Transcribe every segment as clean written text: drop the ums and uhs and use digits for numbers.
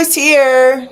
who's here?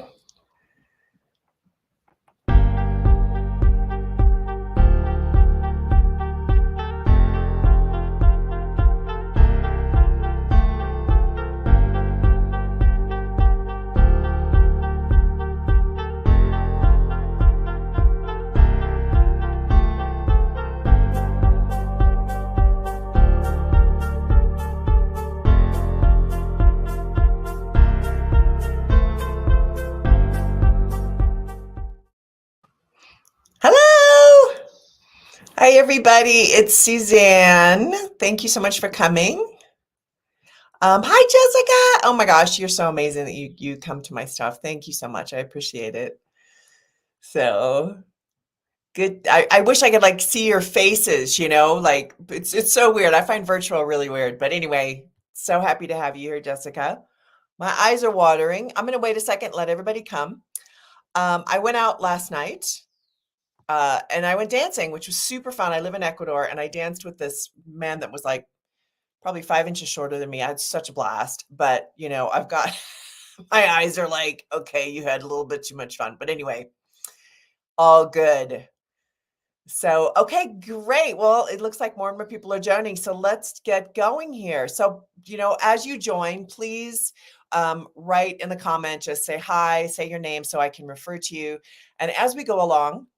Hello. Hi, everybody. It's Suzanne. Thank you so much for coming. Hi, Jessica. Oh my gosh, you're so amazing that you come to my stuff. Thank you so much. I appreciate it. So good. I wish I could like see your faces, like it's so weird. I find virtual really weird. But anyway, so happy to have you here, Jessica. My eyes are watering. I'm gonna wait a second, let everybody come. I went out last night. And I went dancing, which was super fun. I live in Ecuador, and I danced with this man that was like probably 5 inches shorter than me. I had such a blast, but I've got my eyes are like, okay, you had a little bit too much fun. But anyway, all good. So, okay, great. Well, it looks like more and more people are joining. So let's get going here. So, as you join, please write in the comment, just say hi, say your name so I can refer to you. And as we go along,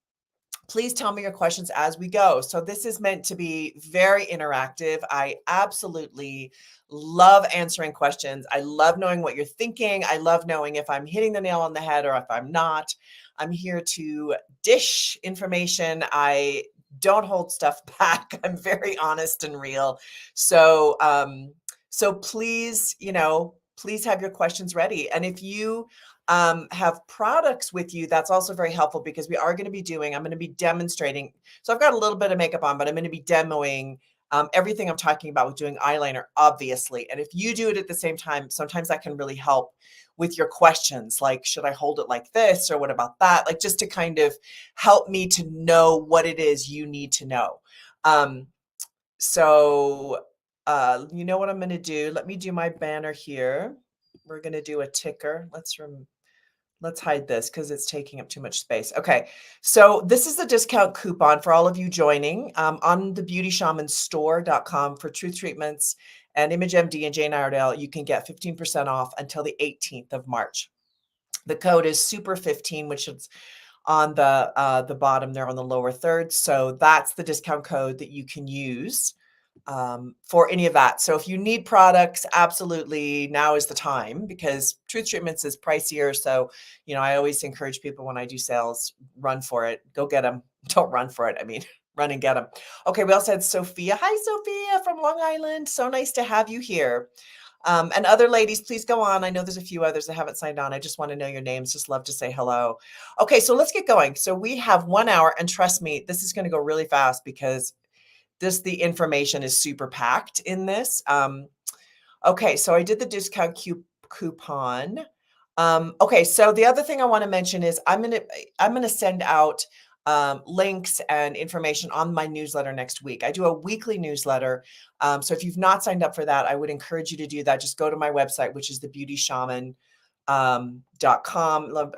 please tell me your questions as we go. So this is meant to be very interactive. I absolutely love answering questions. I love knowing what you're thinking. I love knowing if I'm hitting the nail on the head or if I'm not. I'm here to dish information. I don't hold stuff back. I'm very honest and real. So, so please, please have your questions ready. And if you have products with you, that's also very helpful because I'm going to be demonstrating. So I've got a little bit of makeup on, but I'm going to be demoing everything I'm talking about with doing eyeliner, obviously. And if you do it at the same time, sometimes that can really help with your questions. Like, should I hold it like this? Or what about that? Like, just to kind of help me to know what it is you need to know. So you know what I'm going to do? Let me do my banner here. We're going to do a ticker. Let's hide this because it's taking up too much space. Okay, so this is the discount coupon for all of you joining on the beautyshamanstore.com for Truth Treatments and ImageMD and Jane Iredale. You can get 15% off until the 18th of March. The code is super15, which is on the bottom there on the lower third. So that's the discount code that you can use for any of that. So if you need products, absolutely now is the time because Truth Treatments is pricier. So, I always encourage people when I do sales, run for it, go get them. Don't run for it. I mean, run and get them. Okay. We also had Sophia. Hi, Sophia from Long Island. So nice to have you here. And other ladies, please go on. I know there's a few others that haven't signed on. I just want to know your names. Just love to say hello. Okay. So let's get going. So we have 1 hour and trust me, this is going to go really fast because the information is super packed in this. Okay, so I did the discount coupon. Okay, so the other thing I want to mention is I'm gonna send out links and information on my newsletter next week. I do a weekly newsletter. So if you've not signed up for that, I would encourage you to do that. Just go to my website, which is thebeautyshaman.com.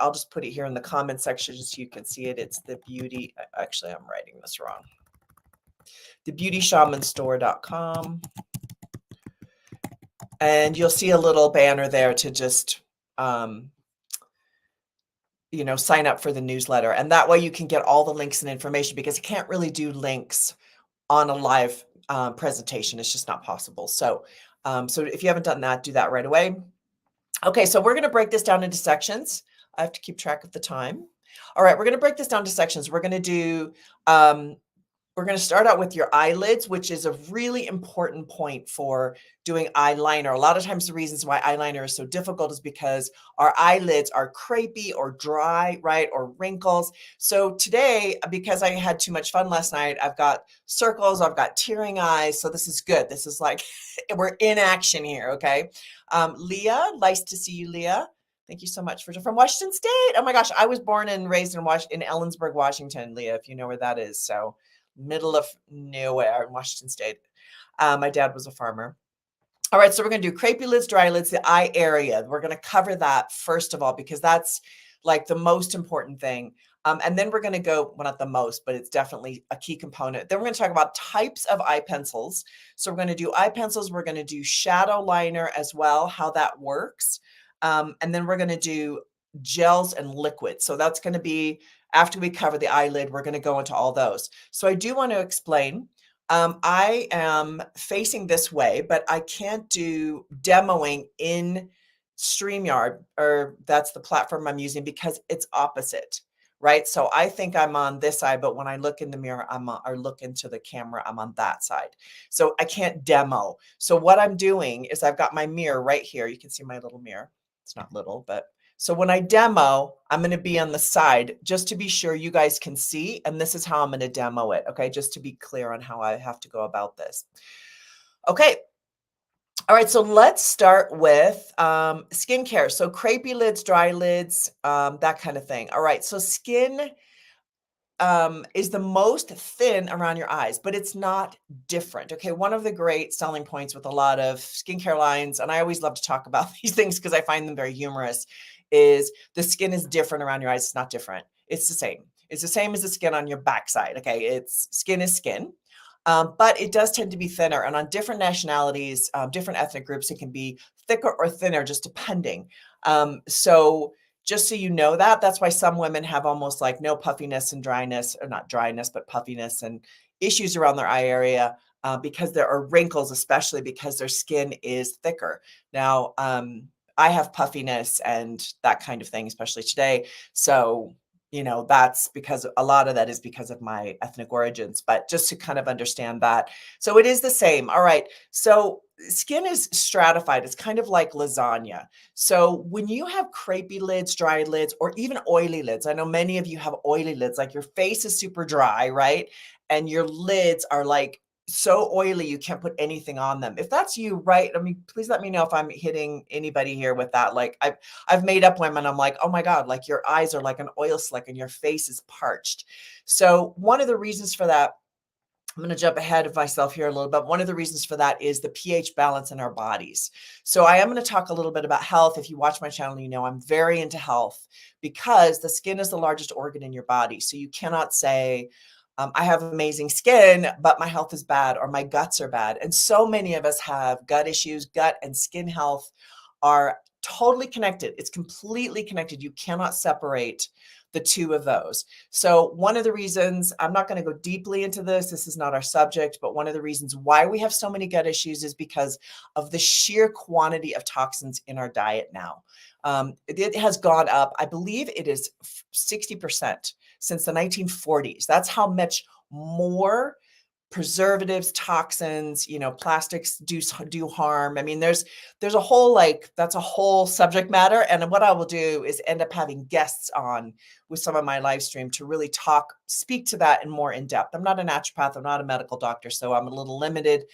I'll just put it here in the comment section so you can see it. It's the beauty. Actually, I'm writing this wrong. thebeautyshamanstore.com. And you'll see a little banner there to just, sign up for the newsletter. And that way you can get all the links and information because I can't really do links on a live presentation. It's just not possible. So, so if you haven't done that, do that right away. Okay, so we're going to break this down into sections. I have to keep track of the time. All right, we're going to break this down to sections. We're going to do we're going to start out with your eyelids, which is a really important point for doing eyeliner. A lot of times the reasons why eyeliner is so difficult is because our eyelids are crepey or dry, right? Or wrinkles. So today, because I had too much fun last night, I've got circles, I've got tearing eyes. So this is good. This is like, we're in action here. Okay. Leah, nice to see you, Leah. Thank you so much from Washington State. Oh my gosh. I was born and raised in Ellensburg, Washington, Leah, if you know where that is. So middle of nowhere in Washington State. My dad was a farmer. All right, so we're going to do crepey lids, dry lids, the eye area. We're going to cover that first of all, because that's like the most important thing. And then we're going to go, well, not the most, but it's definitely a key component. Then we're going to talk about types of eye pencils. So we're going to do eye pencils. We're going to do shadow liner as well, how that works. And then we're going to do gels and liquids. So that's going to be after we cover the eyelid, we're going to go into all those. So I do want to explain. I am facing this way, but I can't do demoing in StreamYard, or that's the platform I'm using, because it's opposite, right? So I think I'm on this side, but when I look in the mirror, I'm on, or look into the camera, I'm on that side. So I can't demo. So what I'm doing is I've got my mirror right here. You can see my little mirror. It's not little, but so when I demo, I'm going to be on the side just to be sure you guys can see. And this is how I'm going to demo it. Okay. Just to be clear on how I have to go about this. Okay. All right. So let's start with skincare. So crepey lids, dry lids, that kind of thing. All right. So skin is the most thin around your eyes, but it's not different. Okay. One of the great selling points with a lot of skincare lines, and I always love to talk about these things because I find them very humorous, is the skin is different around your eyes. It's not different. It's the same. It's the same as the skin on your backside. Okay. It's skin is skin. But it does tend to be thinner. And on different nationalities, different ethnic groups, it can be thicker or thinner, just depending. So just so you know that, that's why some women have almost like no puffiness and dryness, or not dryness, but puffiness and issues around their eye area, because there are wrinkles, especially because their skin is thicker. Now, I have puffiness and that kind of thing, especially today. So, you know, that's because a lot of that is because of my ethnic origins, but just to kind of understand that. So it is the same. All right. So skin is stratified. It's kind of like lasagna. So when you have crepey lids, dry lids, or even oily lids, I know many of you have oily lids, like your face is super dry, right? And your lids are like so oily, you can't put anything on them. If that's you, right? I mean, please let me know if I'm hitting anybody here with that. Like I've made up women. I'm like, oh my God, like your eyes are like an oil slick and your face is parched. So one of the reasons for that, I'm going to jump ahead of myself here a little bit. One of the reasons for that is the pH balance in our bodies. So I am going to talk a little bit about health. If you watch my channel, you know I'm very into health, because the skin is the largest organ in your body. So you cannot say, I have amazing skin, but my health is bad, or my guts are bad. And so many of us have gut issues. Gut and skin health are totally connected. It's completely connected. You cannot separate the two of those. So one of the reasons, I'm not going to go deeply into this is not our subject, but one of the reasons why we have so many gut issues is because of the sheer quantity of toxins in our diet now. It has gone up. I believe it is 60% since the 1940s. That's how much more preservatives, toxins, you know, plastics do harm. I mean, there's a whole, like, that's a whole subject matter. And what I will do is end up having guests on with some of my live stream to really speak to that in more in depth. I'm not a naturopath, I'm not a medical doctor, so I'm a little limited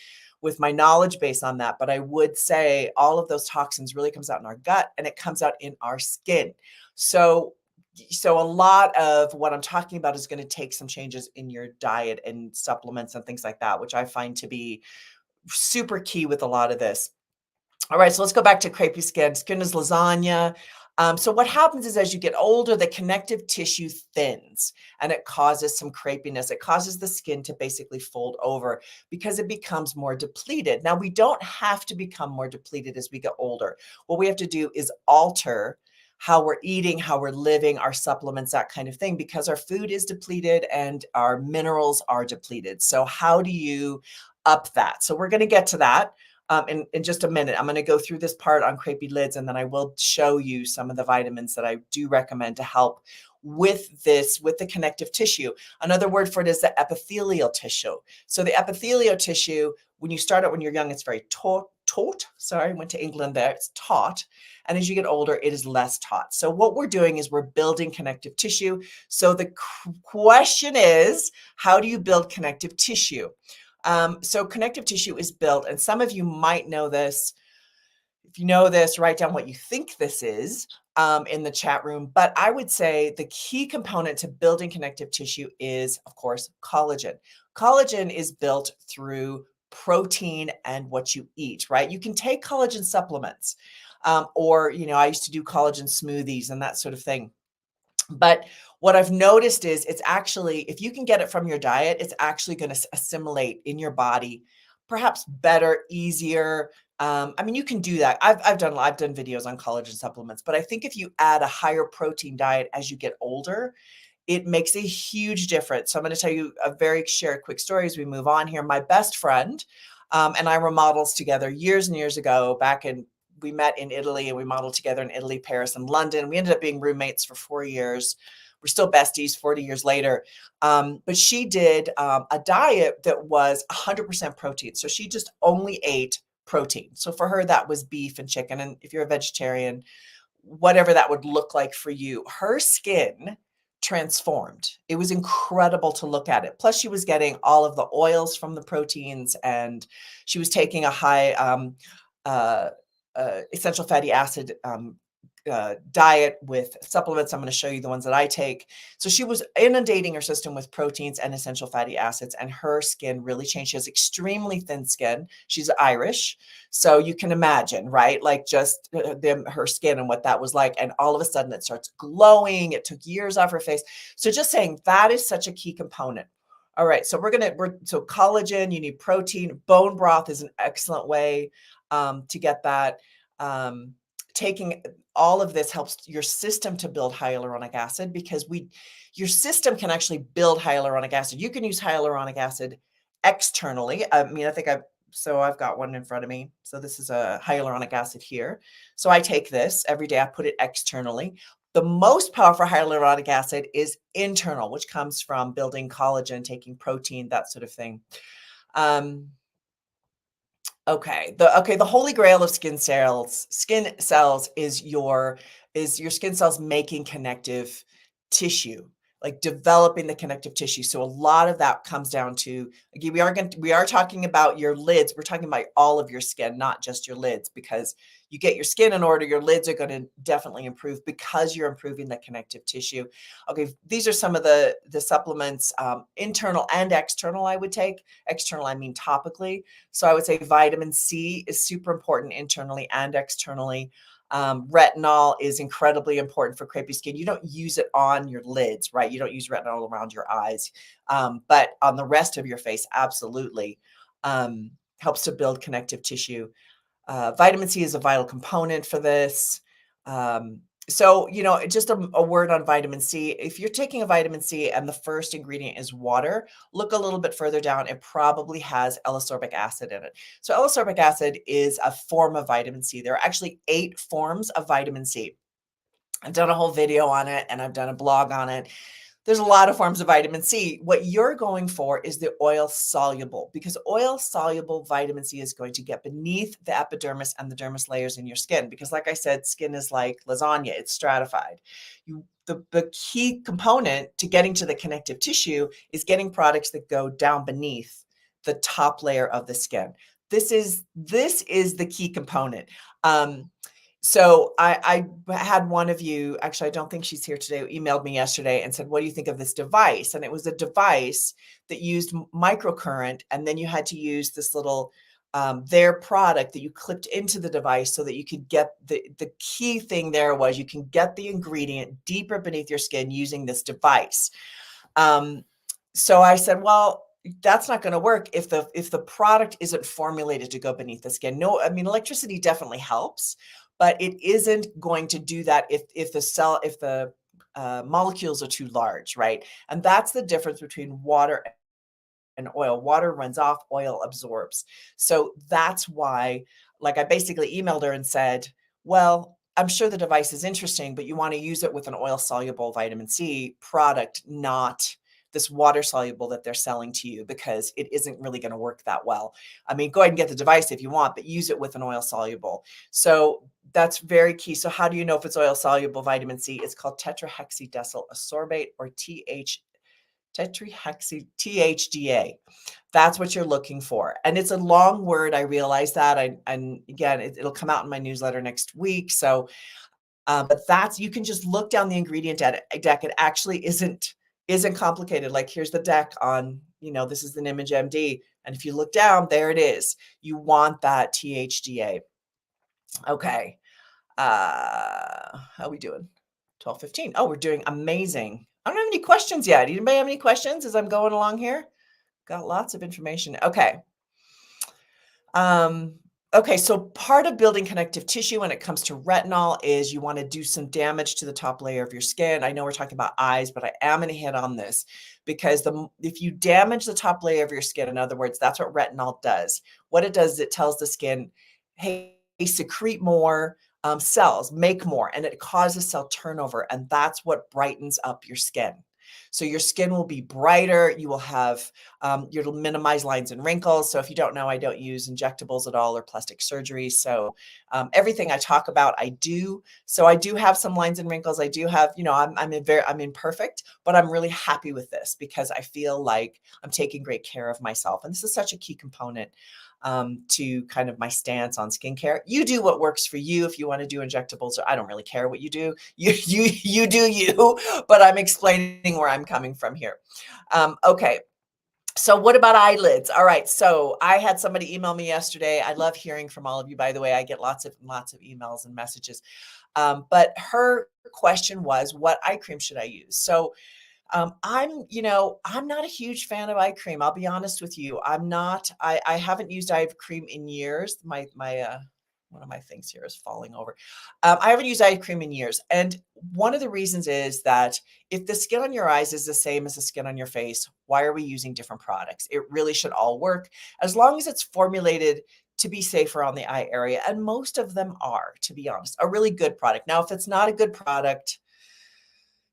with my knowledge base on that. But I would say all of those toxins really comes out in our gut, and it comes out in our skin. So a lot of what I'm talking about is going to take some changes in your diet and supplements and things like that, which I find to be super key with a lot of this. All right, so let's go back to crepey skin. Skin is lasagna. So what happens is, as you get older, the connective tissue thins and it causes some crepiness. It causes the skin to basically fold over because it becomes more depleted. Now, we don't have to become more depleted as we get older. What we have to do is alter how we're eating, how we're living, our supplements, that kind of thing, because our food is depleted and our minerals are depleted. So how do you up that? So we're going to get to that. In just a minute. I'm going to go through this part on crepey lids, and then I will show you some of the vitamins that I do recommend to help with this, with the connective tissue. Another word for it is the epithelial tissue. So the epithelial tissue, when you start out when you're young, it's very taut. Sorry, I went to England there. It's taut. And as you get older, it is less taut. So what we're doing is we're building connective tissue. So the question is, how do you build connective tissue? So connective tissue is built, and some of you might know this. If you know this, write down what you think this is in the chat room. But I would say the key component to building connective tissue is, of course, collagen. Collagen is built through protein and what you eat, right? You can take collagen supplements, or, I used to do collagen smoothies and that sort of thing. But what I've noticed is it's actually, if you can get it from your diet, it's actually going to assimilate in your body, perhaps better, easier. I mean, you can do that. I've done videos on collagen supplements, but I think if you add a higher protein diet as you get older, it makes a huge difference. So I'm going to tell you share a quick story as we move on here. My best friend and I were models together years and years ago. We met in Italy and we modeled together in Italy, Paris, and London. We ended up being roommates for 4 years. We're still besties 40 years later. But she did a diet that was 100% protein. So she just only ate protein. So for her, that was beef and chicken. And if you're a vegetarian, whatever that would look like for you, her skin transformed. It was incredible to look at it. Plus, she was getting all of the oils from the proteins, and she was taking a high uh, essential fatty acid diet with supplements. I'm going to show you the ones that I take. So she was inundating her system with proteins and essential fatty acids, and her skin really changed. She has extremely thin skin. She's Irish. So you can imagine, right? Like just her skin and what that was like. And all of a sudden it starts glowing. It took years off her face. So just saying that is such a key component. All right. So so collagen, you need protein. Bone broth is an excellent way to get that. Taking all of this helps your system to build hyaluronic acid, because your system can actually build hyaluronic acid. You can use hyaluronic acid externally. I mean, I've got one in front of me. So this is a hyaluronic acid here. So I take this every day. I put it externally. The most powerful hyaluronic acid is internal, which comes from building collagen, taking protein, that sort of thing. Okay. The holy grail of skin cells. Skin cells is your skin cells making connective tissue, like developing the connective tissue. So a lot of that comes down to, again, we are talking about your lids. We're talking about all of your skin, not just your lids, because you get your skin in order, your lids are going to definitely improve because you're improving the connective tissue. Okay, these are some of the supplements, internal and external. I would take external, I mean topically. So I would say vitamin C is super important internally and externally. Retinol is incredibly important for crepey skin. You don't use it on your lids, right? You don't use retinol around your eyes, but on the rest of your face, absolutely. Helps to build connective tissue. Vitamin C is a vital component for this. So, just a word on vitamin C. If you're taking a vitamin C and the first ingredient is water, look a little bit further down. It probably has L-ascorbic acid in it. So L-ascorbic acid is a form of vitamin C. There are actually 8 forms of vitamin C. I've done a whole video on it and I've done a blog on it. There's a lot of forms of vitamin C. What you're going for is the oil soluble, because oil soluble vitamin C is going to get beneath the epidermis and the dermis layers in your skin. Because like I said, skin is like lasagna, it's stratified. The key component to getting to the connective tissue is getting products that go down beneath the top layer of the skin. This is the key component. So I had one of you, actually, I don't think she's here today, emailed me yesterday and said, what do you think of this device? And it was a device that used microcurrent. And then you had to use this little, their product that you clipped into the device so that you could get the key thing there was you can get the ingredient deeper beneath your skin using this device. So I said, well, that's not going to work if the product isn't formulated to go beneath the skin. No, I mean, electricity definitely helps, but it isn't going to do that if the molecules are too large, right? And that's the difference between water and oil. Water runs off, oil absorbs. So that's why, like, I basically emailed her and said, well, I'm sure the device is interesting, but you want to use it with an oil soluble vitamin C product, not this water soluble that they're selling to you, because it isn't really going to work that well. I mean, go ahead and get the device if you want, but use it with an oil soluble. So that's very key. So how do you know if it's oil soluble vitamin C? It's called tetrahexydecyl ascorbate, or THDA. That's what you're looking for. And it's a long word. I realize that. And again, it'll come out in my newsletter next week. So, but you can just look down the ingredient deck. It actually isn't complicated. Like, here's the deck on, this is an Image MD, And if you look down, there it is. You want that THDA. Okay. How are we doing? 12:15. Oh, we're doing amazing. I don't have any questions yet. Anybody have any questions as I'm going along here? Got lots of information. Okay. Um, okay, so part of building connective tissue when it comes to retinol is you want to do some damage to the top layer of your skin. I know we're talking about eyes, but I am going to hit on this because if you damage the top layer of your skin, in other words, that's what retinol does. What it does is it tells the skin, hey, secrete more cells, make more, and it causes cell turnover, and that's what brightens up your skin. So your skin will be brighter. You will have, you'll minimize lines and wrinkles. So if you don't know, I don't use injectables at all or plastic surgery. So everything I talk about, I do. So I do have some lines and wrinkles. I do have, I'm imperfect, but I'm really happy with this because I feel like I'm taking great care of myself. And this is such a key component to kind of my stance on skincare. You do what works for you. If you want to do injectables, I don't really care what you do. You do you, but I'm explaining where I'm coming from here. Okay. So what about eyelids? All right. So I had somebody email me yesterday. I love hearing from all of you, by the way. I get lots of emails and messages. But her question was, what eye cream should I use? So I'm not a huge fan of eye cream. I'll be honest with you. I haven't used eye cream in years. One of my things here is falling over. I haven't used eye cream in years. And one of the reasons is that if the skin on your eyes is the same as the skin on your face, why are we using different products? It really should all work as long as it's formulated to be safer on the eye area. And most of them are, to be honest, a really good product. Now, if it's not a good product,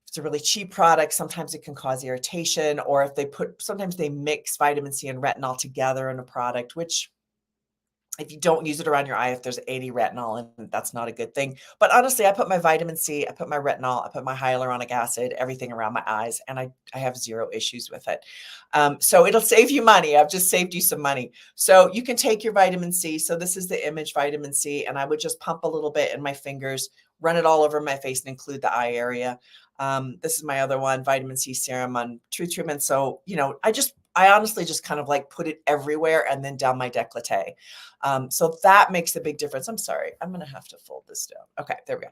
it's a really cheap product, sometimes it can cause irritation, or if sometimes they mix vitamin C and retinol together in a product, which if you don't use it around your eye, if there's 80 retinol in it, that's not a good thing. But honestly, I put my vitamin C, I put my retinol, I put my hyaluronic acid, everything around my eyes, and I have zero issues with it. So it'll save you money. I've just saved you some money. So you can take your vitamin C. So this is the Image vitamin C, and I would just pump a little bit in my fingers, run it all over my face and include the eye area. This is my other one, vitamin C serum on True Treatment. So, I honestly just kind of like put it everywhere and then down my décolleté. So that makes a big difference. I'm sorry, I'm going to have to fold this down. Okay, there we go.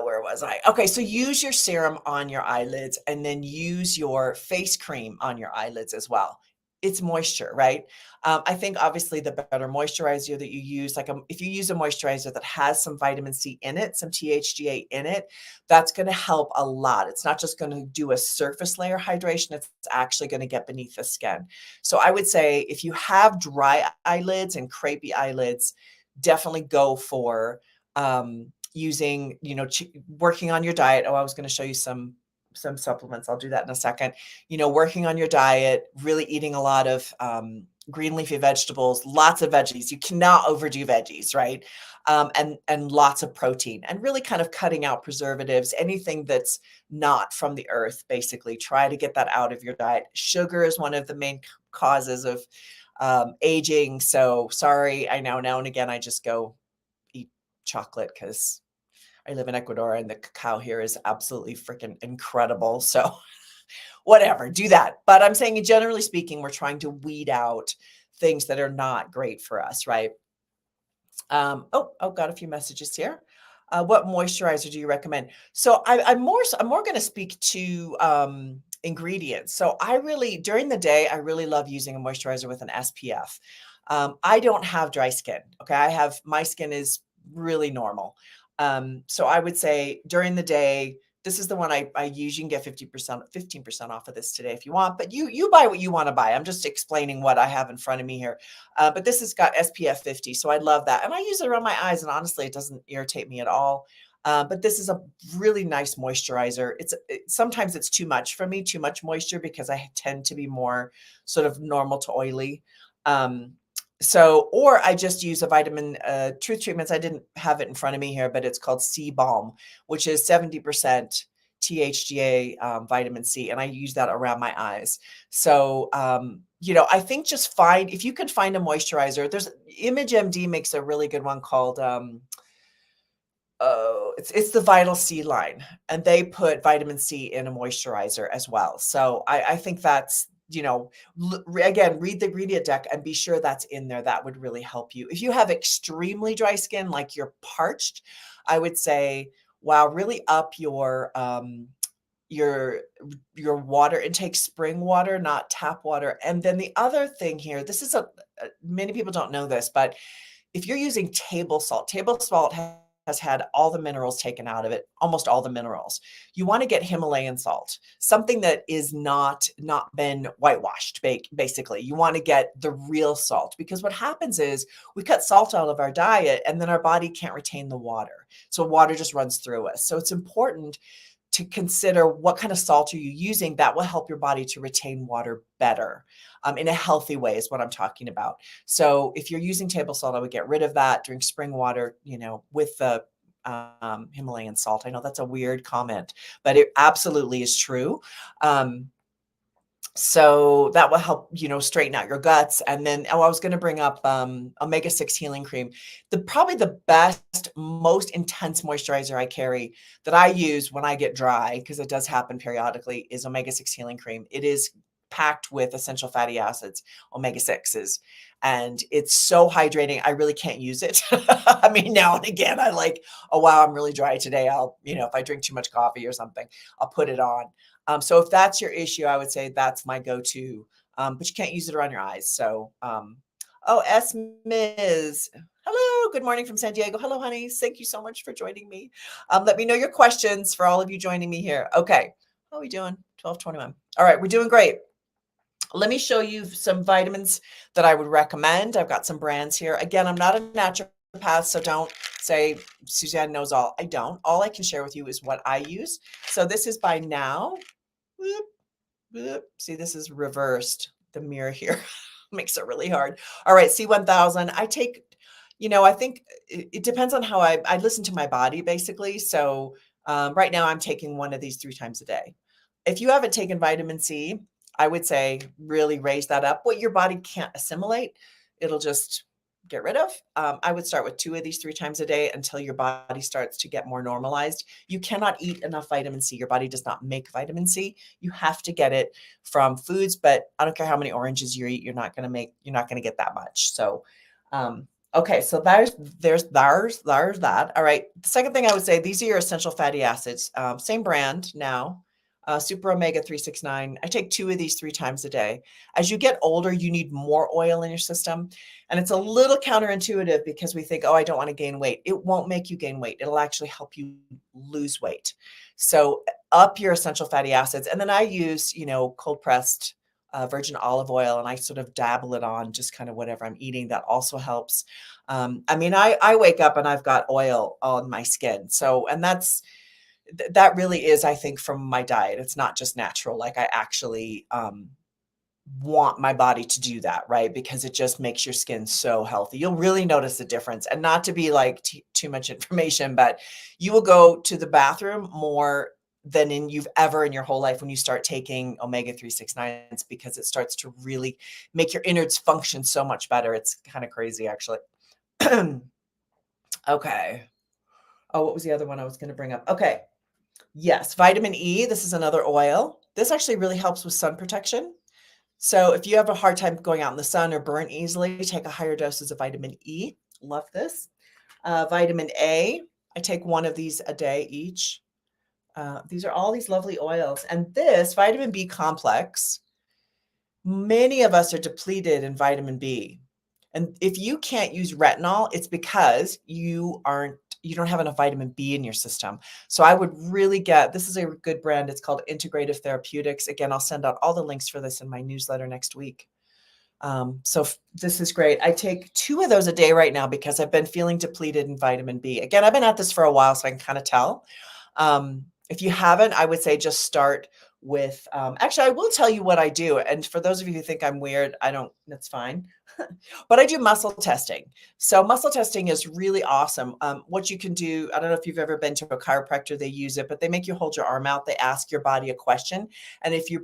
Where was I? Okay, so use your serum on your eyelids and then use your face cream on your eyelids as well. It's moisture, right? I think obviously the better moisturizer that you use, if you use a moisturizer that has some vitamin C in it, some THGA in it, that's going to help a lot. It's not just going to do a surface layer hydration, it's actually going to get beneath the skin. So I would say if you have dry eyelids and crepey eyelids, definitely go for using, working on your diet. Oh, I was going to show you some supplements. I'll do that in a second. Working on your diet, really eating a lot of green leafy vegetables, lots of veggies. You cannot overdo veggies, right? And lots of protein, and really kind of cutting out preservatives, anything that's not from the earth, basically. Try to get that out of your diet. Sugar is one of the main causes of aging. So sorry, I know now and again I just go eat chocolate because I live in Ecuador and the cacao here is absolutely freaking incredible. So whatever, do that. But I'm saying, generally speaking, we're trying to weed out things that are not great for us, right? Got a few messages here. What moisturizer do you recommend? So I'm more going to speak to ingredients. So during the day, I really love using a moisturizer with an SPF. I don't have dry skin. Okay. My skin is really normal. So I would say during the day, this is the one I use. You can get 15% off of this today if you want, but you buy what you want to buy. I'm just explaining what I have in front of me here. But this has got SPF 50. So I love that. And I use it around my eyes, and honestly, it doesn't irritate me at all. But this is a really nice moisturizer. Sometimes it's too much for me, too much moisture, because I tend to be more sort of normal to oily. Or I just use a vitamin Truth Treatments. I didn't have it in front of me here, but it's called Sea Balm, which is 70% THGA vitamin C. And I use that around my eyes. So, I think if you can find a moisturizer, Image MD makes a really good one called, Oh, it's the Vital C line, and they put vitamin C in a moisturizer as well. So I think that's, again, read the ingredient deck and be sure that's in there. That would really help you. If you have extremely dry skin, like you're parched, I would say, wow, really up your your water intake, spring water, not tap water. And then the other thing here, this is many people don't know this, but if you're using table salt has had all the minerals taken out of it, almost all the minerals. You want to get Himalayan salt, something that is not been whitewashed, basically. You want to get the real salt, because what happens is we cut salt out of our diet and then our body can't retain the water. So water just runs through us. So it's important to consider what kind of salt are you using that will help your body to retain water better, in a healthy way is what I'm talking about. So if you're using table salt, I would get rid of that. Drink spring water, with the Himalayan salt. I know that's a weird comment, but it absolutely is true. So that will help, straighten out your guts. And then, I was going to bring up omega-6 healing cream. Probably the best, most intense moisturizer I carry that I use when I get dry, because it does happen periodically, is omega-6 healing cream. It is packed with essential fatty acids, omega-6s, and it's so hydrating. I really can't use it. I mean, now and again, I like, oh, wow, I'm really dry today. I'll, if I drink too much coffee or something, I'll put it on. So if that's your issue, I would say that's my go-to, but you can't use it around your eyes. So, oh, S. Ms. Hello, good morning from San Diego. Hello, honey. Thank you so much for joining me. Let me know your questions for all of you joining me here. Okay, how are we doing? 12:21. All right, we're doing great. Let me show you some vitamins that I would recommend. I've got some brands here. Again, I'm not a naturopath, so don't say Suzanne knows all. I don't. All I can share with you is what I use. So this is by Now. Whoop, whoop. See, this is reversed. The mirror here makes it really hard. All right, C1000. I take, I think it depends on how I listen to my body, basically. So right now I'm taking one of these 3 times a day. If you haven't taken vitamin C, I would say really raise that up. What your body can't assimilate, it'll just get rid of. I would start with 2 of these 3 times a day until your body starts to get more normalized. You cannot eat enough vitamin C. Your body does not make vitamin C. You have to get it from foods, but I don't care how many oranges you eat, you're not going to get that much. So, okay, so there's that. All right. The second thing I would say, these are your essential fatty acids. Same brand Now. Super Omega 369. I take 2 of these 3 times a day. As you get older, you need more oil in your system. And it's a little counterintuitive because we think, oh, I don't want to gain weight. It won't make you gain weight. It'll actually help you lose weight. So up your essential fatty acids. And then I use, cold pressed virgin olive oil, and I sort of dabble it on just kind of whatever I'm eating. That also helps. I mean, I wake up and I've got oil on my skin. So, and that really is, I think, from my diet. It's not just natural. Like I actually want my body to do that, right? Because it just makes your skin so healthy. You'll really notice the difference. And not to be like too much information, but you will go to the bathroom more than you've ever in your whole life when you start taking omega 369s, because it starts to really make your innards function so much better. It's kind of crazy, actually. Okay. Oh, what was the other one I was going to bring up? Okay. Yes, vitamin E. This is another oil. This actually really helps with sun protection. So if you have a hard time going out in the sun or burn easily, take a higher doses of vitamin E. Love this. Vitamin A. I take 1 of these a day each. These are all these lovely oils. And this vitamin B complex, many of us are depleted in vitamin B. And if you can't use retinol, it's because you don't have enough vitamin B in your system. So I would really this is a good brand. It's called Integrative Therapeutics. Again, I'll send out all the links for this in my newsletter next week. So this is great. I take 2 of those a day right now because I've been feeling depleted in vitamin B. Again, I've been at this for a while, so I can kind of tell. If you haven't, I would say just start with, actually, I will tell you what I do. And for those of you who think I'm weird, that's fine. But I do muscle testing. So muscle testing is really awesome. What you can do, I don't know if you've ever been to a chiropractor, they use it, but they make you hold your arm out. They ask your body a question. And if your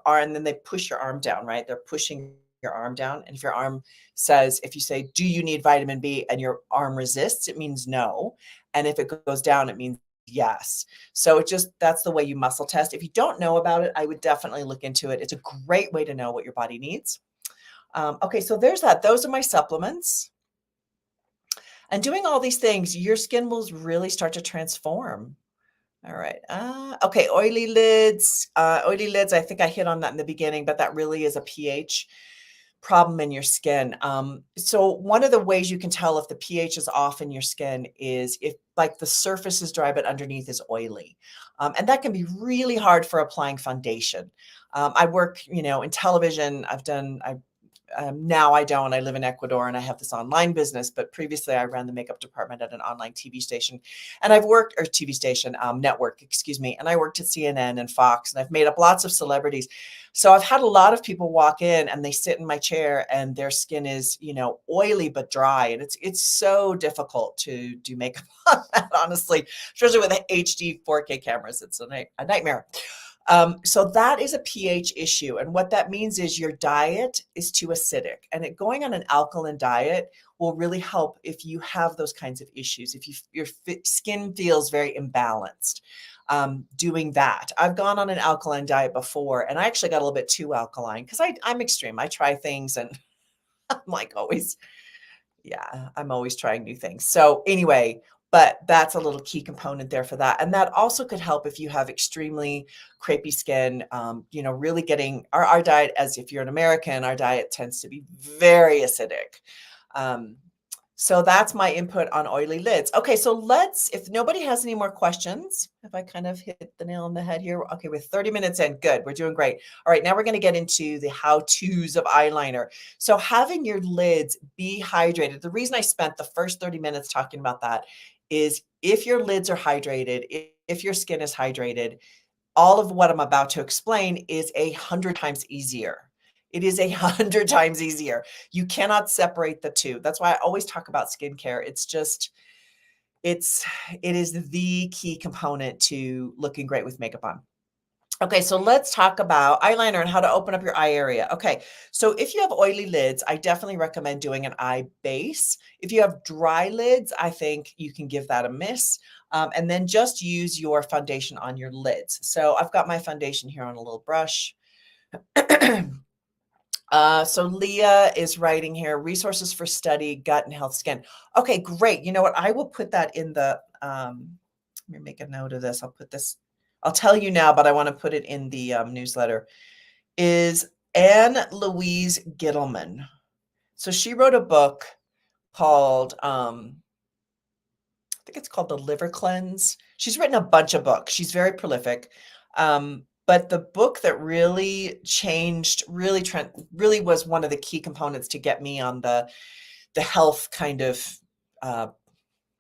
arm, then they push your arm down, right? They're pushing your arm down. And if you say, do you need vitamin B, and your arm resists, it means no. And if it goes down, it means yes. So that's the way you muscle test. If you don't know about it, I would definitely look into it. It's a great way to know what your body needs. Okay, so there's that. Those are my supplements. And doing all these things, your skin will really start to transform. All right. Okay, oily lids. Oily lids, I think I hit on that in the beginning, but that really is a pH problem in your skin. So one of the ways you can tell if the pH is off in your skin is if like the surface is dry, but underneath is oily. And that can be really hard for applying foundation. I work, in television. Now I don't. I live in Ecuador and I have this online business, but previously I ran the makeup department at an online TV station, and I've worked, or TV station, network, excuse me. And I worked at CNN and Fox, and I've made up lots of celebrities. So I've had a lot of people walk in and they sit in my chair and their skin is, oily but dry. And it's so difficult to do makeup on that, honestly, especially with HD 4K cameras. It's a nightmare. So that is a pH issue. And what that means is your diet is too acidic, and going on an alkaline diet will really help if you have those kinds of issues. If your skin feels very imbalanced, doing that. I've gone on an alkaline diet before, and I actually got a little bit too alkaline because I'm extreme. I try things and I'm like always, yeah, I'm always trying new things. So anyway, but that's a little key component there for that. And that also could help if you have extremely crepey skin, really getting our diet, as if you're an American, our diet tends to be very acidic. So that's my input on oily lids. Okay, so if nobody has any more questions, if I kind of hit the nail on the head here. Okay, we're 30 minutes in. Good, we're doing great. All right, now we're going to get into the how-tos of eyeliner. So having your lids be hydrated. The reason I spent the first 30 minutes talking about that is if your lids are hydrated, if your skin is hydrated, all of what I'm about to explain is 100 times easier. It is 100 times easier. You cannot separate the two. That's why I always talk about skincare. It is the key component to looking great with makeup on. Okay, so let's talk about eyeliner and how to open up your eye area. Okay, so if you have oily lids, I definitely recommend doing an eye base. If you have dry lids, I think you can give that a miss. And then just use your foundation on your lids. So I've got my foundation here on a little brush. So Leah is writing here, resources for study, gut and health skin. Okay, great. You know what? I will put that in the, let me make a note of this. I'll tell you now, but I want to put it in the newsletter, is Anne Louise Gittleman. So she wrote a book called, I think it's called The Liver Cleanse. She's written a bunch of books. She's very prolific. But the book that really changed, really was one of the key components to get me on the health kind of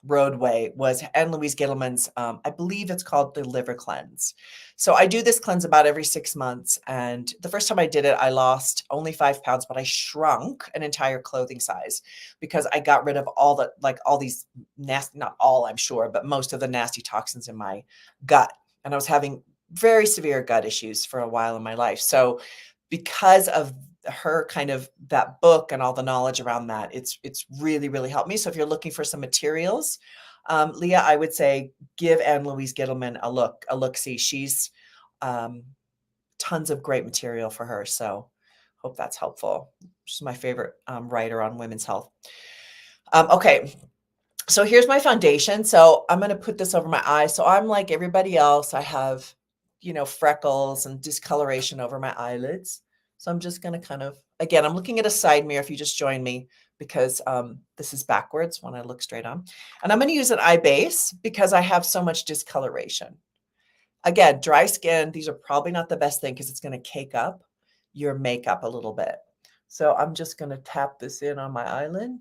roadway was Anne Louise Gittleman's, I believe it's called The Liver Cleanse. So I do this cleanse about every 6 months. And the first time I did it, I lost only 5 pounds, but I shrunk an entire clothing size because I got rid of all these nasty, not all, I'm sure, but most of the nasty toxins in my gut. And I was having very severe gut issues for a while in my life. So because of her kind of that book and all the knowledge around that, it's really, really helped me. So if you're looking for some materials, Leah, I would say give Anne Louise Gittleman a look. See, she's tons of great material for her. So hope that's helpful. She's my favorite writer on women's health. Okay. So here's my foundation. So I'm going to put this over my eyes. So I'm like everybody else. I have, freckles and discoloration over my eyelids. So I'm just going to kind of, again, I'm looking at a side mirror if you just join me, because this is backwards when I look straight on. And I'm going to use an eye base because I have so much discoloration. Again, dry skin, these are probably not the best thing because it's going to cake up your makeup a little bit. So I'm just going to tap this in on my eyelid.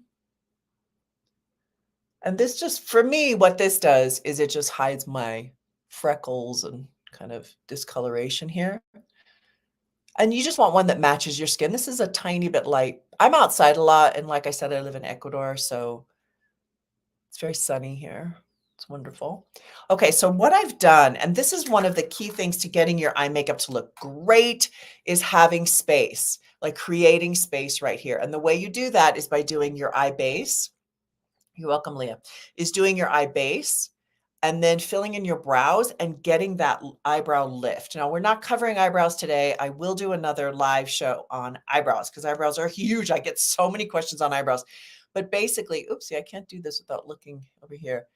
And this just, for me, what this does is it just hides my freckles and kind of discoloration here. And you just want one that matches your skin. This is a tiny bit light. I'm outside a lot. And like I said, I live in Ecuador, so it's very sunny here. It's wonderful. Okay, so what I've done, and this is one of the key things to getting your eye makeup to look great, is having space, like creating space right here. And the way you do that is by doing your eye base. You're welcome, Leah, is doing your eye base and then filling in your brows and getting that eyebrow lift. Now, we're not covering eyebrows today. I will do another live show on eyebrows because eyebrows are huge. I get so many questions on eyebrows. But basically, oopsie, I can't do this without looking over here,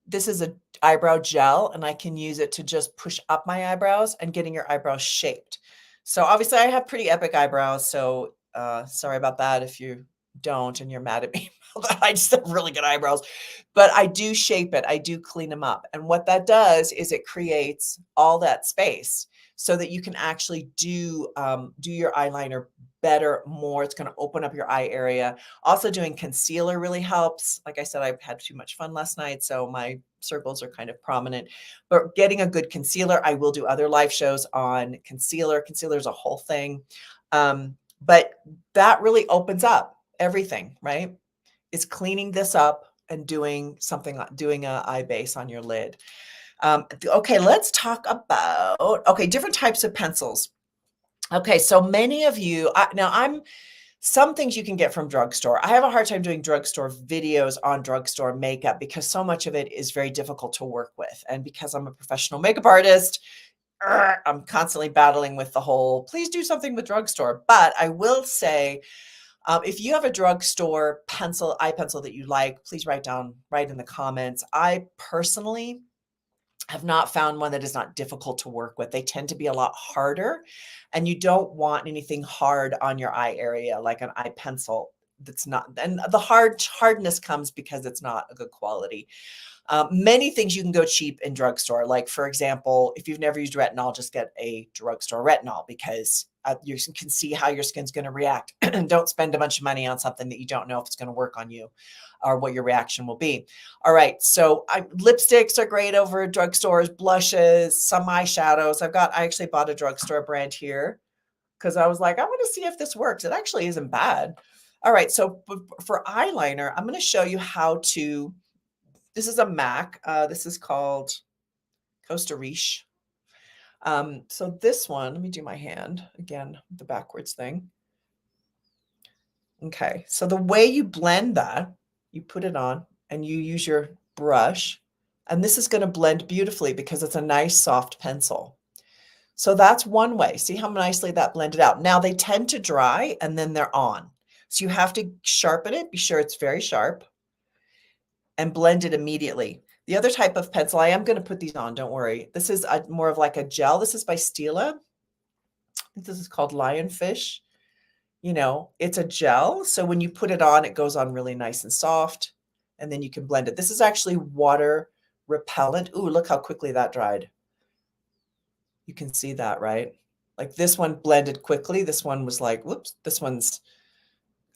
this is a eyebrow gel, and I can use it to just push up my eyebrows and getting your eyebrows shaped. So obviously I have pretty epic eyebrows. So sorry about that if you don't and you're mad at me. I just have really good eyebrows, but I do shape it. I do clean them up. And what that does is it creates all that space so that you can actually do your eyeliner better, more. It's going to open up your eye area. Also doing concealer really helps. Like I said, I've had too much fun last night, so my circles are kind of prominent, but getting a good concealer, I will do other live shows on concealer. Concealer is a whole thing. But that really opens up everything, right? Is cleaning this up and doing a eye base on your lid. Okay, let's talk about, different types of pencils. Okay, so many of you, some things you can get from drugstore. I have a hard time doing drugstore videos on drugstore makeup because so much of it is very difficult to work with. And because I'm a professional makeup artist, I'm constantly battling with the whole, please do something with drugstore. But I will say, if you have a drugstore eye pencil that you like, please write in the comments. I personally have not found one that is not difficult to work with. They tend to be a lot harder, and you don't want anything hard on your eye area, like an eye pencil that's not, and the hardness comes because it's not a good quality. Many things you can go cheap in drugstore. Like, for example, if you've never used retinol, just get a drugstore retinol because you can see how your skin's going to react. Don't spend a bunch of money on something that you don't know if it's going to work on you or what your reaction will be. All right. So lipsticks are great over at drugstores, blushes, some eyeshadows. I actually bought a drugstore brand here because I was like, I want to see if this works. It actually isn't bad. All right. So for eyeliner, I'm going to show you how to. This is a MAC. This is called Costa Riche. So this one, let me do my hand again, the backwards thing. Okay, so the way you blend that, you put it on and you use your brush, and this is going to blend beautifully because it's a nice soft pencil. So that's one way. See how nicely that blended out. Now they tend to dry and then they're on. So you have to sharpen it, be sure it's very sharp, and blend it immediately. The other type of pencil, I am going to put these on, don't worry. This is more of like a gel. This is by Stila. I think this is called Lionfish. It's a gel. So when you put it on, it goes on really nice and soft, and then you can blend it. This is actually water repellent. Ooh, look how quickly that dried. You can see that, right? Like this one blended quickly. This one was like, whoops, this one's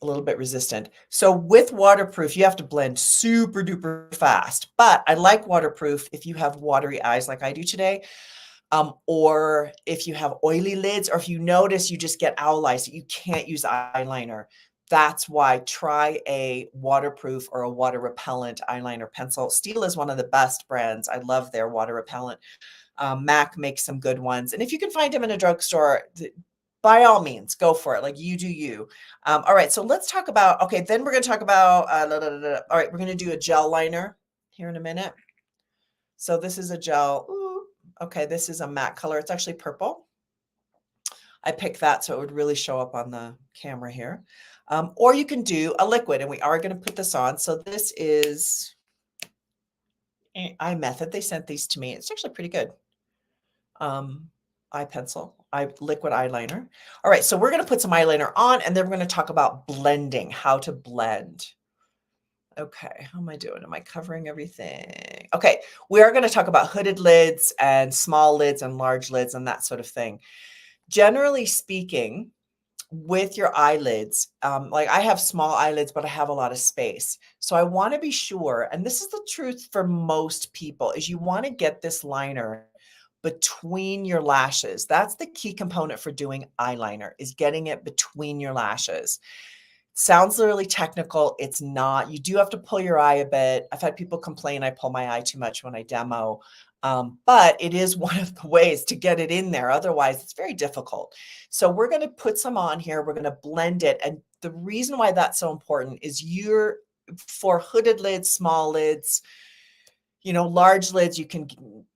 a little bit resistant. So with waterproof, you have to blend super duper fast. But I like waterproof if you have watery eyes like I do today. Or if you have oily lids, or if you notice you just get owl eyes, you can't use eyeliner. That's why try a waterproof or a water repellent eyeliner pencil. Stila is one of the best brands. I love their water repellent. MAC makes some good ones. And if you can find them in a drugstore, by all means, go for it. Like, you do you. All right, so let's talk about, then we're going to talk about, all right, we're going to do a gel liner here in a minute. So this is a gel. Ooh, okay, this is a matte color. It's actually purple. I picked that so it would really show up on the camera here. Or you can do a liquid, and we are going to put this on. So this is Eye Method. They sent these to me. It's actually pretty good. Eye pencil, liquid eyeliner. All right, so we're going to put some eyeliner on, and then we're going to talk about blending, how to blend. Okay, how am I doing? Am I covering everything? Okay, we are going to talk about hooded lids and small lids and large lids and that sort of thing. Generally speaking, with your eyelids, like I have small eyelids, but I have a lot of space. So I want to be sure, and this is the truth for most people, is you want to get this liner between your lashes. That's the key component for doing eyeliner, is getting it between your lashes. Sounds really technical. It's not. You do have to pull your eye a bit. I've had people complain I pull my eye too much when I demo, but it is one of the ways to get it in there. Otherwise, it's very difficult. So we're going to put some on here. We're going to blend it. And the reason why that's so important is for hooded lids, small lids, large lids, you can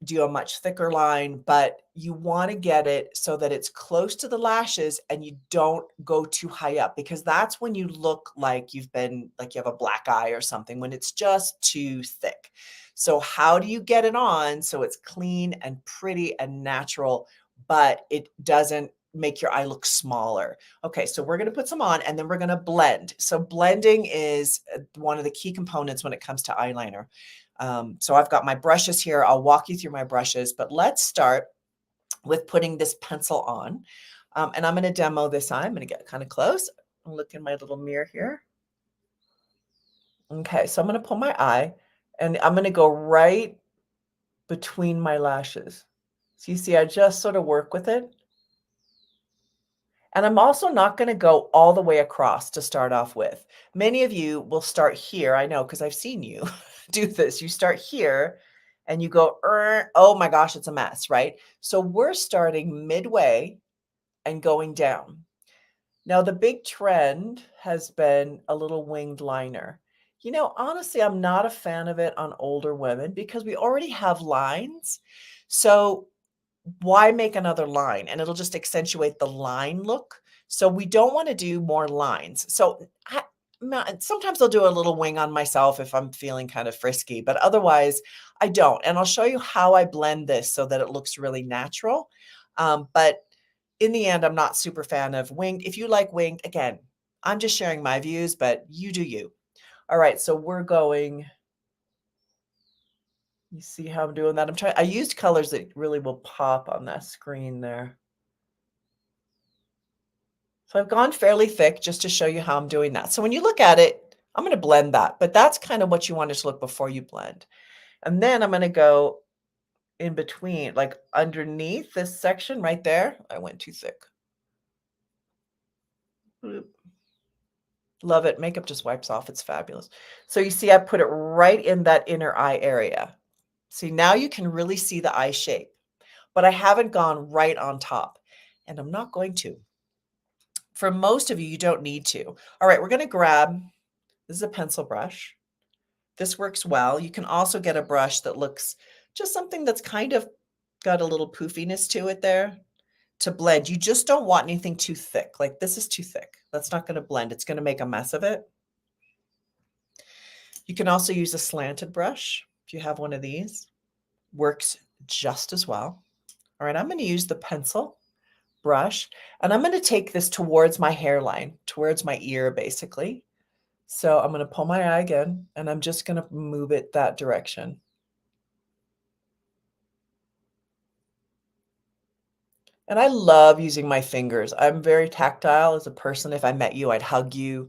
do a much thicker line, but you want to get it so that it's close to the lashes and you don't go too high up, because that's when you look like you have a black eye or something, when it's just too thick. So how do you get it on so it's clean and pretty and natural, but it doesn't make your eye look smaller? Okay, so we're going to put some on and then we're going to blend. So blending is one of the key components when it comes to eyeliner. So I've got my brushes here. I'll walk you through my brushes, but let's start with putting this pencil on. And I'm going to demo this eye. I'm going to get kind of close. Look in my little mirror here. Okay, so I'm going to pull my eye and I'm going to go right between my lashes. So you see, I just sort of work with it. And I'm also not going to go all the way across to start off with. Many of you will start here. I know, because I've seen you do this. You start here and you go, oh my gosh, it's a mess, right? So we're starting midway and going down. Now, the big trend has been a little winged liner. Honestly, I'm not a fan of it on older women because we already have lines. So why make another line? And it'll just accentuate the line look. So we don't want to do more lines. So sometimes I'll do a little wing on myself if I'm feeling kind of frisky, but otherwise I don't. And I'll show you how I blend this so that it looks really natural. But in the end, I'm not super fan of winged. If you like winged, again, I'm just sharing my views, but you do you. All right, so we're going. You see how I'm doing that? I used colors that really will pop on that screen there. So I've gone fairly thick just to show you how I'm doing that. So when you look at it, I'm going to blend that, but that's kind of what you want it to look before you blend. And then I'm going to go in between, like underneath this section right there. I went too thick. Love it. Makeup just wipes off. It's fabulous. So you see, I put it right in that inner eye area. See, now you can really see the eye shape, but I haven't gone right on top, and I'm not going to. For most of you, you don't need to. All right, we're going to grab, this is a pencil brush. This works well. You can also get a brush that looks just something that's kind of got a little poofiness to it there to blend. You just don't want anything too thick. Like this is too thick. That's not going to blend. It's going to make a mess of it. You can also use a slanted brush. If you have one of these, works just as well. All right, I'm going to use the pencil brush and I'm going to take this towards my hairline, towards my ear, basically. So I'm going to pull my eye again and I'm just going to move it that direction. And I love using my fingers. I'm very tactile as a person. If I met you, I'd hug you.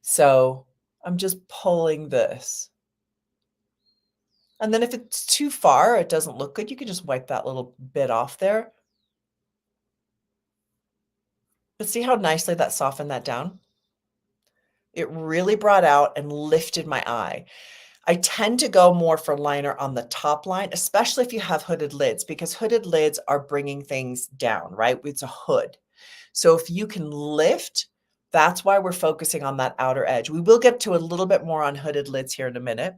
So I'm just pulling this. And then if it's too far, it doesn't look good, you can just wipe that little bit off there. But see how nicely that softened that down? It really brought out and lifted my eye. I tend to go more for liner on the top line, especially if you have hooded lids, because hooded lids are bringing things down, right? It's a hood. So if you can lift, that's why we're focusing on that outer edge. We will get to a little bit more on hooded lids here in a minute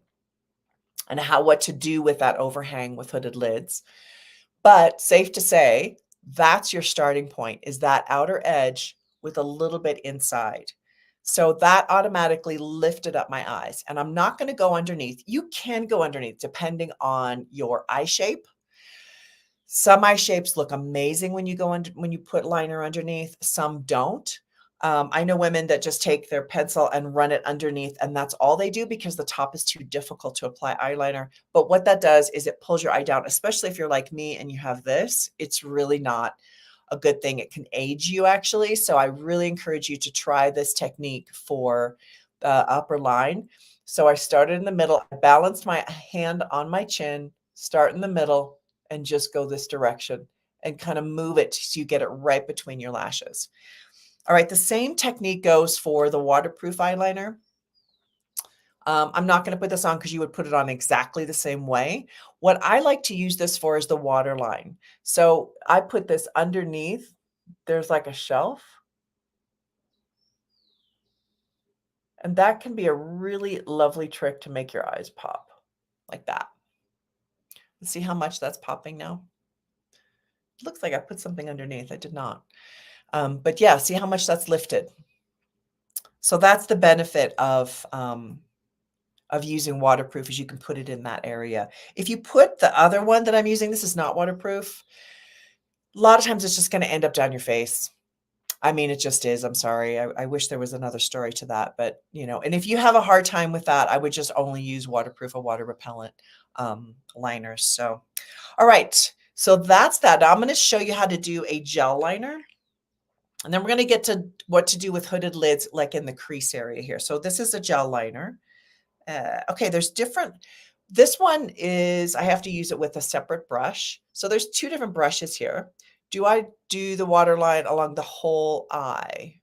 and what to do with that overhang with hooded lids. But safe to say, that's your starting point, is that outer edge with a little bit inside. So that automatically lifted up my eyes. And I'm not going to go underneath. You can go underneath depending on your eye shape. Some eye shapes look amazing when you when you put liner underneath. Some don't. I know women that just take their pencil and run it underneath, and that's all they do because the top is too difficult to apply eyeliner. But what that does is it pulls your eye down, especially if you're like me and you have this. It's really not a good thing. It can age you, actually. So I really encourage you to try this technique for the upper line. So I started in the middle. I balanced my hand on my chin, start in the middle, and just go this direction and kind of move it so you get it right between your lashes. All right, the same technique goes for the waterproof eyeliner. I'm not going to put this on because you would put it on exactly the same way. What I like to use this for is the waterline. So I put this underneath. There's like a shelf. And that can be a really lovely trick to make your eyes pop like that. Let's see how much that's popping now. It looks like I put something underneath. I did not. But yeah, see how much that's lifted. So that's the benefit of using waterproof, is you can put it in that area. If you put the other one that I'm using, this is not waterproof. A lot of times it's just going to end up down your face. I mean, it just is. I'm sorry. I wish there was another story to that, but and if you have a hard time with that, I would just only use waterproof or water repellent liners. So, all right. So that's that. Now I'm going to show you how to do a gel liner. And then we're going to get to what to do with hooded lids, like in the crease area here. So this is a gel liner. Okay, there's different. This one is, I have to use it with a separate brush. So there's two different brushes here. Do I do the waterline along the whole eye?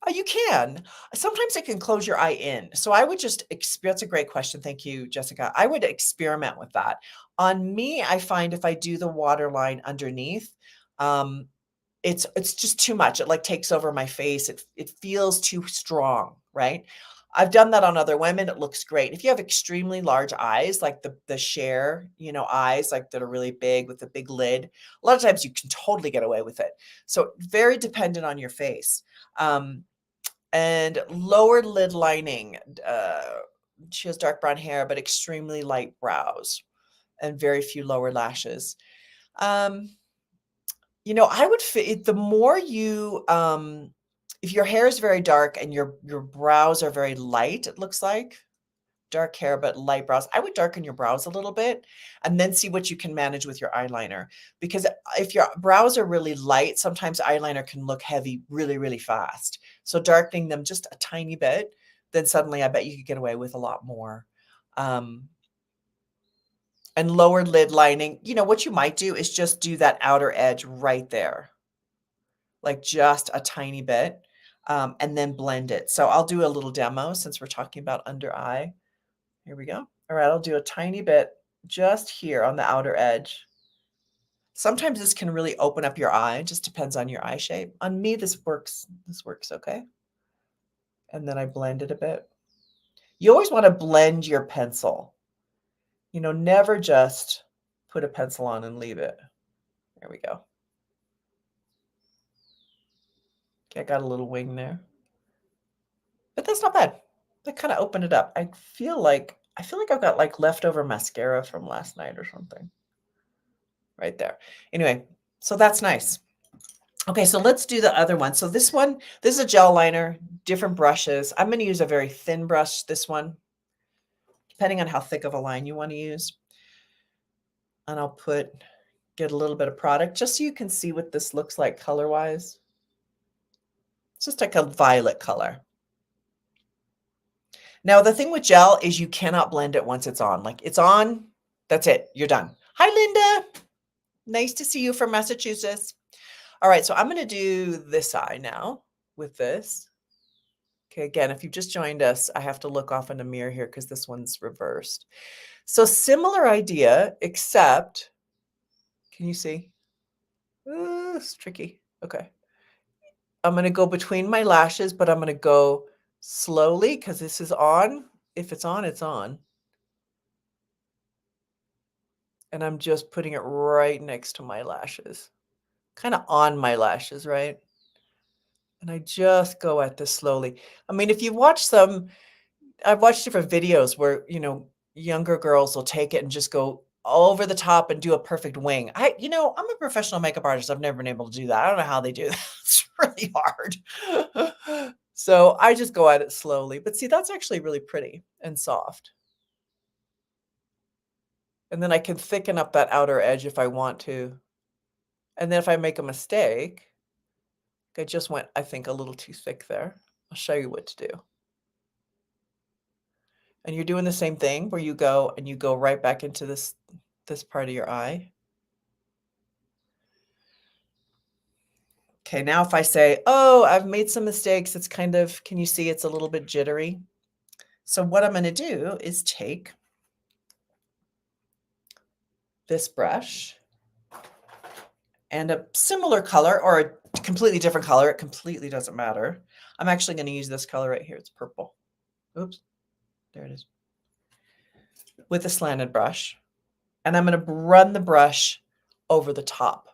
Oh, you can. Sometimes it can close your eye in. So I would just, that's a great question. Thank you, Jessica. I would experiment with that. On me, I find if I do the waterline underneath, it's just too much. It like takes over my face. It feels too strong, right? I've done that on other women. It looks great. If you have extremely large eyes, like the Cher, eyes like that are really big with a big lid, a lot of times you can totally get away with it. So very dependent on your face. And lower lid lining. She has dark brown hair, but extremely light brows and very few lower lashes. I would fit the more you, if your hair is very dark and your brows are very light, it looks like dark hair, but light brows, I would darken your brows a little bit and then see what you can manage with your eyeliner. Because if your brows are really light, sometimes eyeliner can look heavy really, really fast. So darkening them just a tiny bit, then suddenly I bet you could get away with a lot more. And lower lid lining, what you might do is just do that outer edge right there, like just a tiny bit, and then blend it. So I'll do a little demo since we're talking about under eye. Here we go. All right, I'll do a tiny bit just here on the outer edge. Sometimes this can really open up your eye. It just depends on your eye shape. On me, this works. This works okay. And then I blend it a bit. You always want to blend your pencil. Never just put a pencil on and leave it. There we go. Okay, I got a little wing there. But that's not bad. That kind of opened it up. I feel like I've got like leftover mascara from last night or something. Right there. Anyway, so that's nice. Okay, so let's do the other one. So this is a gel liner, different brushes. I'm going to use a very thin brush, this one, depending on how thick of a line you want to use. And I'll get a little bit of product just so you can see what this looks like color-wise. It's just like a violet color. Now, the thing with gel is you cannot blend it once it's on. Like it's on, that's it. You're done. Hi, Linda. Nice to see you from Massachusetts. All right, so I'm going to do this eye now with this. Okay, again, if you've just joined us, I have to look off in a mirror here because this one's reversed. So similar idea, except, can you see? Ooh, it's tricky. Okay. I'm going to go between my lashes, but I'm going to go slowly because this is on. If it's on, it's on. And I'm just putting it right next to my lashes. Kind of on my lashes, right? And I just go at this slowly. I mean, if you watch I've watched different videos where, younger girls will take it and just go over the top and do a perfect wing. I'm a professional makeup artist. I've never been able to do that. I don't know how they do that. It's really hard. So I just go at it slowly. But see, that's actually really pretty and soft. And then I can thicken up that outer edge if I want to. And then if I make a mistake, I just went, I think, a little too thick there. I'll show you what to do. And you're doing the same thing where you go right back into this part of your eye. Okay, now if I say, oh, I've made some mistakes, it's kind of, can you see it's a little bit jittery? So what I'm going to do is take this brush and a similar color or a completely different color. It completely doesn't matter. I'm actually going to use this color right here. It's purple. Oops, there it is. With a slanted brush. And I'm going to run the brush over the top.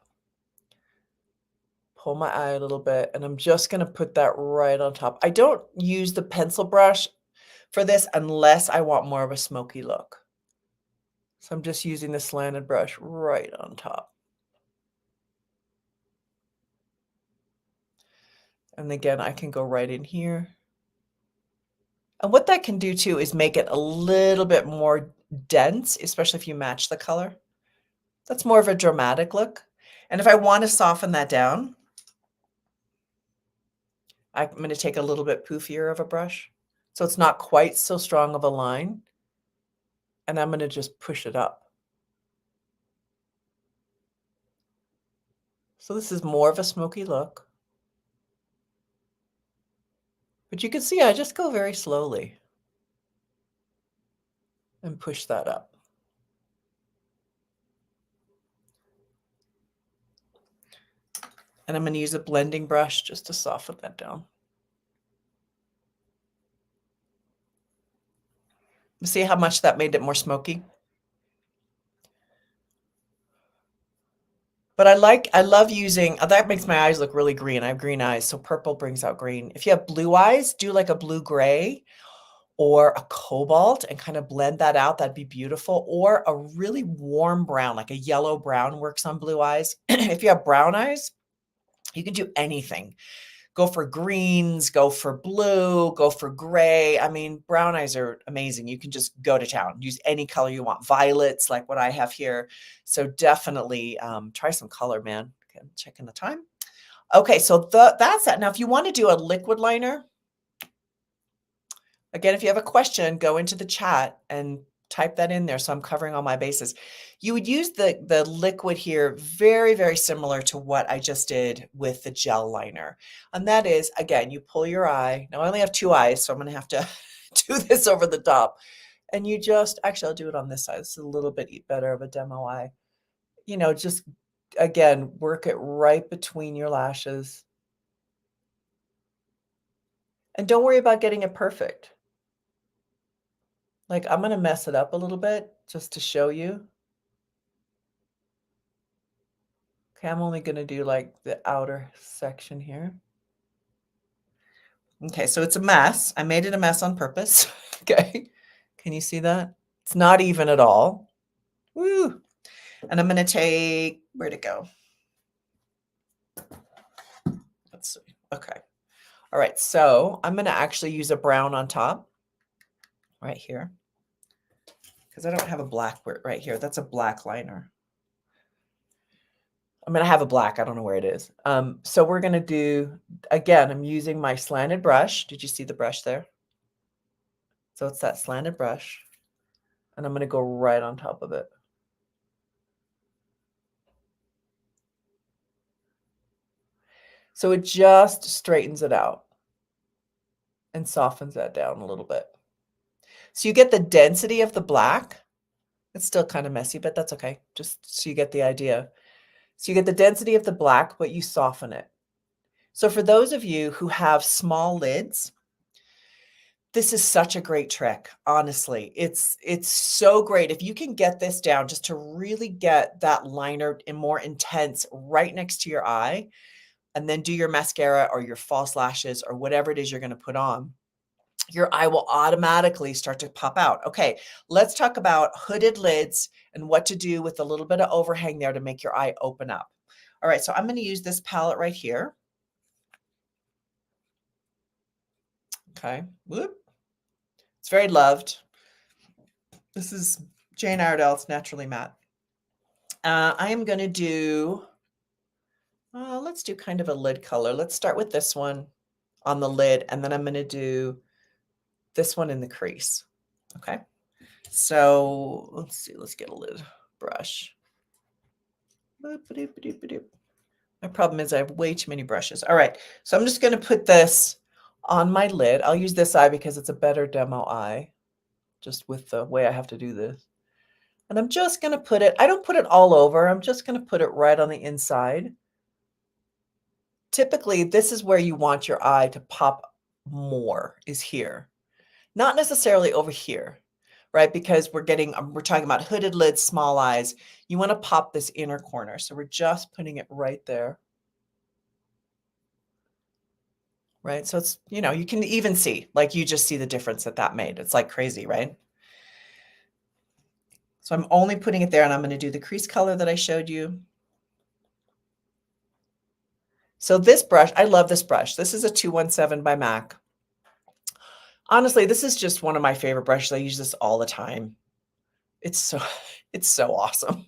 Pull my eye a little bit, and I'm just going to put that right on top. I don't use the pencil brush for this unless I want more of a smoky look. So I'm just using the slanted brush right on top. And again, I can go right in here. And what that can do too is make it a little bit more dense, especially if you match the color. That's more of a dramatic look. And if I want to soften that down, I'm going to take a little bit poofier of a brush. So it's not quite so strong of a line. And I'm going to just push it up. So this is more of a smoky look. But you can see I just go very slowly and push that up. And I'm going to use a blending brush just to soften that down. See how much that made it more smoky? But I love using, that makes my eyes look really green. I have green eyes, so purple brings out green. If you have blue eyes, do like a blue-gray or a cobalt and kind of blend that out. That'd be beautiful. Or a really warm brown, like a yellow brown works on blue eyes. If you have brown eyes, you can do anything. Go for greens, go for blue, go for gray. I mean, brown eyes are amazing. You can just go to town, use any color you want. Violets, like what I have here. So definitely try some color, man. Okay, I'm checking the time. Okay, so that's that. Now, if you want to do a liquid liner, again, if you have a question, go into the chat and type that in there. So I'm covering all my bases. You would use the liquid here very, very similar to what I just did with the gel liner. And that is, again, you pull your eye. Now I only have two eyes, so I'm going to have to do this over the top. And you just, actually, I'll do it on this side. This is a little bit better of a demo eye. You know, just, again, work it right between your lashes. And don't worry about getting it perfect. Like, I'm going to mess it up a little bit just to show you. Okay, I'm only going to do like the outer section here. Okay, so it's a mess. I made it a mess on purpose. Okay, can you see that? It's not even at all. Woo! And I'm going to take, where'd it go? Let's see. Okay. All right, so I'm going to actually use a brown on top right here because I don't have a black right here. That's a black liner. I'm going to have a black. I don't know where it is. So we're going to do, again, I'm using my slanted brush. Did you see the brush there? So it's that slanted brush. And I'm going to go right on top of it. So it just straightens it out and softens that down a little bit. So you get the density of the black. It's still kind of messy, but that's okay. Just so you get the idea. So you get the density of the black, but you soften it. So for those of you who have small lids, this is such a great trick. Honestly, it's so great. If you can get this down just to really get that liner in more intense right next to your eye, and then do your mascara or your false lashes or whatever it is you're going to put on, your eye will automatically start to pop out. Okay, let's talk about hooded lids and what to do with a little bit of overhang there to make your eye open up. All right, so I'm going to use this palette right here. Okay, whoop. It's very loved. This is Jane Iredale's Naturally Matte. I am going to do, let's do kind of a lid color. Let's start with this one on the lid, and then I'm going to do this one in the crease. Okay, so let's see, let's get a lid brush. My problem is I have way too many brushes. All right, so I'm just going to put this on my lid. I'll use this eye because it's a better demo eye, just with the way I have to do this. And I'm just going to put it, I don't put it all over. I'm just going to put it right on the inside. Typically, this is where you want your eye to pop more, is here. Not necessarily over here, right? Because we're talking about hooded lids, small eyes. You want to pop this inner corner. So we're just putting it right there. Right? So it's, you can even see, like you just see the difference that that made. It's like crazy, right? So I'm only putting it there and I'm going to do the crease color that I showed you. So this brush, I love this brush. This is a 217 by MAC. Honestly, this is just one of my favorite brushes. I use this all the time. It's so it's so awesome.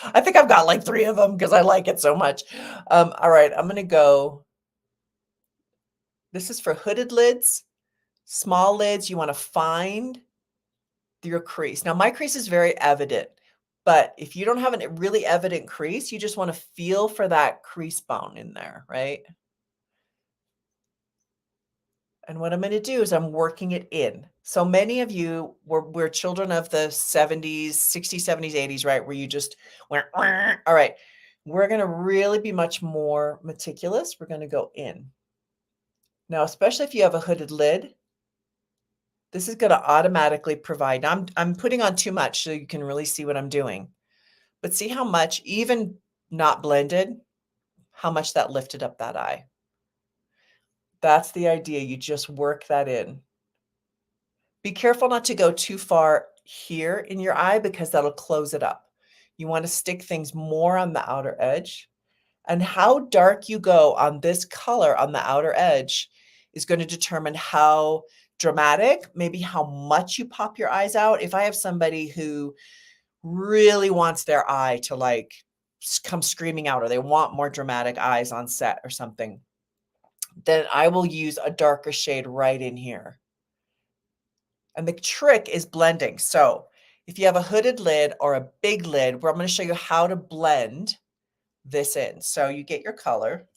I think I've got like 3 of them because I like it so much. All right, I'm gonna go. This is for hooded lids, small lids. You want to find your crease. Now my crease is very evident, but if you don't have a really evident crease, you just want to feel for that crease bone in there, right? And what I'm going to do is I'm working it in. So many of you we're children of the 70s, 60s, 70s, 80s, right? Where you just went, "Wah." All right. We're going to really be much more meticulous. We're going to go in. Now, especially if you have a hooded lid, this is going to automatically provide. I'm putting on too much so you can really see what I'm doing. But see how much, even not blended, how much that lifted up that eye. That's the idea. You just work that in. Be careful not to go too far here in your eye because that'll close it up. You want to stick things more on the outer edge. And how dark you go on this color on the outer edge is going to determine how dramatic, maybe how much you pop your eyes out. If I have somebody who really wants their eye to like come screaming out, or they want more dramatic eyes on set or something, then I will use a darker shade right in here. And the trick is blending. So if you have a hooded lid or a big lid, where I'm going to show you how to blend this in. So you get your color.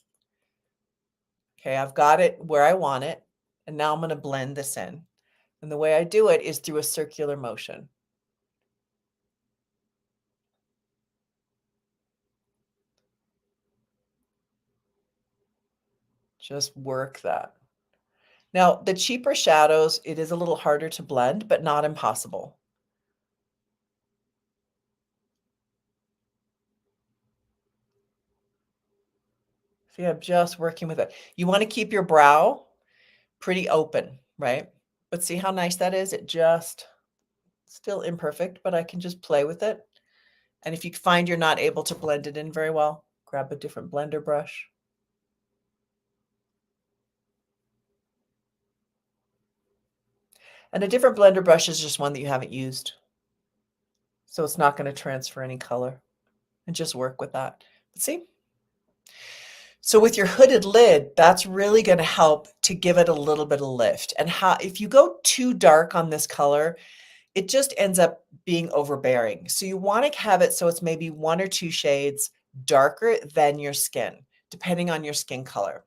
Okay, I've got it where I want it. And now I'm going to blend this in. And the way I do it is through a circular motion. Just work that. Now, the cheaper shadows, it is a little harder to blend, but not impossible. See, I'm just working with it. You want to keep your brow pretty open, right? But see how nice that is? It just, still imperfect, but I can just play with it. And if you find you're not able to blend it in very well, grab a different blender brush. And a different blender brush is just one that you haven't used. So it's not going to transfer any color, and just work with that. See? So with your hooded lid, that's really going to help to give it a little bit of lift. And if you go too dark on this color, it just ends up being overbearing. So you want to have it so it's maybe 1 or 2 shades darker than your skin, depending on your skin color.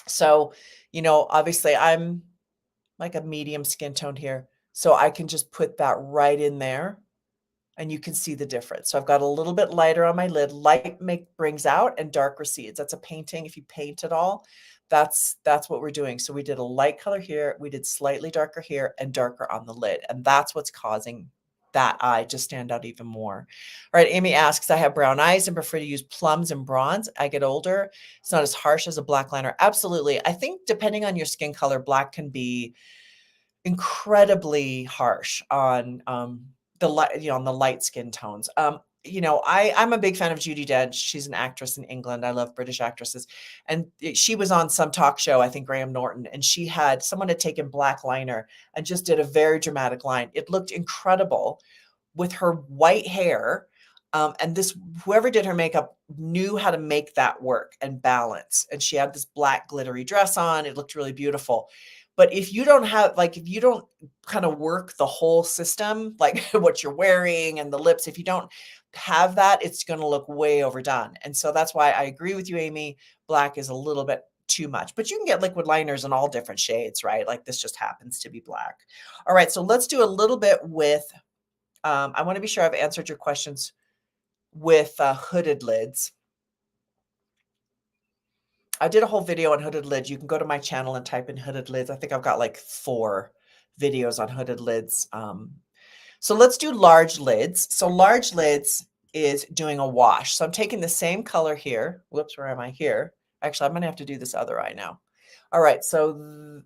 So, obviously I'm like a medium skin tone here. So I can just put that right in there and you can see the difference. So I've got a little bit lighter on my lid. Light brings out and dark recedes. That's a painting. If you paint it all, that's what we're doing. So we did a light color here, we did slightly darker here and darker on the lid. And that's what's causing that eye to stand out even more. All right, Amy asks, I have brown eyes and prefer to use plums and bronze. I get older. It's not as harsh as a black liner. Absolutely. I think depending on your skin color, black can be incredibly harsh on the light, on the light skin tones. I'm a big fan of Judi Dench. She's an actress in England. I love British actresses. And she was on some talk show, I think Graham Norton, and someone had taken black liner and just did a very dramatic line. It looked incredible with her white hair. And whoever did her makeup knew how to make that work and balance. And she had this black glittery dress on. It looked really beautiful. But if you don't kind of work the whole system, like what you're wearing and the lips, if you don't have that, it's going to look way overdone. And so that's why I agree with you, Amy. Black is a little bit too much, but you can get liquid liners in all different shades, right? Like this just happens to be black. All right. So let's do a little bit with, I want to be sure I've answered your questions with hooded lids. I did a whole video on hooded lids. You can go to my channel and type in hooded lids. I think I've got like 4 videos on hooded lids. So let's do large lids. So large lids is doing a wash. So I'm taking the same color here. Whoops, where am I here? Actually, I'm going to have to do this other eye now. All right, so